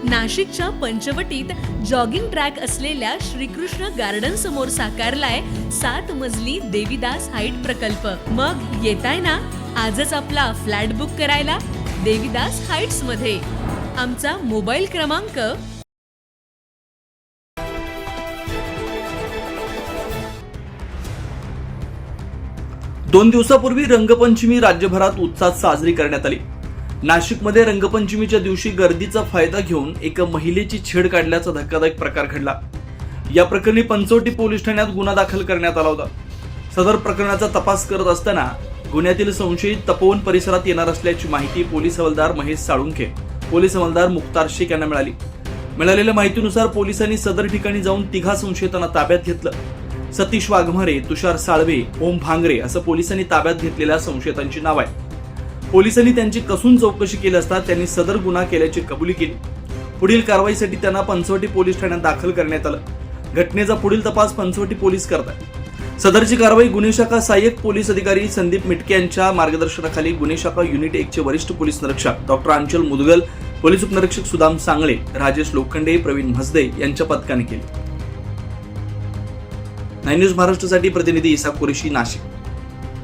नाशिकच्या पंचवटीत jogging track असलेल्या Shrikrishna garden समोर साकारलाय 7 मजली देवीदास हाईट प्रकल्प। मग येताय ना आजच आपला फ्लॅट बुक करायला देवीदास हाईट्स मध्ये। आमचा मोबाईल क्रमांक 2 दिवसापूर्वी रंगपंचमी राज्यभरात उत्साहात साजरी करण्यात आली। नाशिकमध्ये रंगपंचमीच्या दिवशी गर्दीचा फायदा घेऊन एका महिलेची छेड काढल्याचा धक्कादायक प्रकार घडला। या प्रकरणी पंचवटी पोलीस ठाण्यात गुन्हा दाखल करण्यात आला होता। सदर प्रकरणाचा तपास करत असताना गुन्ह्यातील संशयित तपोवन परिसरात येणार असल्याची माहिती पोलीस हवालदार महेश साळुंखे, पोलीस हवालदार मुख्तार शेख यांना मिळाली। मिळालेल्या माहितीनुसार पोलिसांनी सदर ठिकाणी जाऊन 3 संशयितांना ताब्यात घेतलं। सतीश वाघमारे, तुषार साळवे, ओम भांगरे असं पोलिसांनी ताब्यात घेतलेल्या संशयितांची नाव आहे। पोलिसांनी त्यांची कसून चौकशी केली असता त्यांनी सदर गुन्हा केल्याची कबुली केली। पुढील कारवाईसाठी त्यांना पंचवटी पोलीस ठाण्यात दाखल करण्यात आलं। घटनेचा पुढील तपास पंचवटी पोलीस करतात। सदरची कारवाई गुन्हे शाखा सहाय्यक पोलीस अधिकारी संदीप मिटके यांच्या मार्गदर्शनाखाली गुन्हे शाखा युनिट 1 चे वरिष्ठ पोलीस निरीक्षक डॉक्टर अंचल मुदगल, पोलीस उपनिरीक्षक सुदाम सांगळे, राजेश लोखंडे, प्रवीण म्हसदे यांच्या पथकाने केली। 9 न्यूज महाराष्ट्रासाठी प्रतिनिधी इसाक कुरेशी, नाशिक।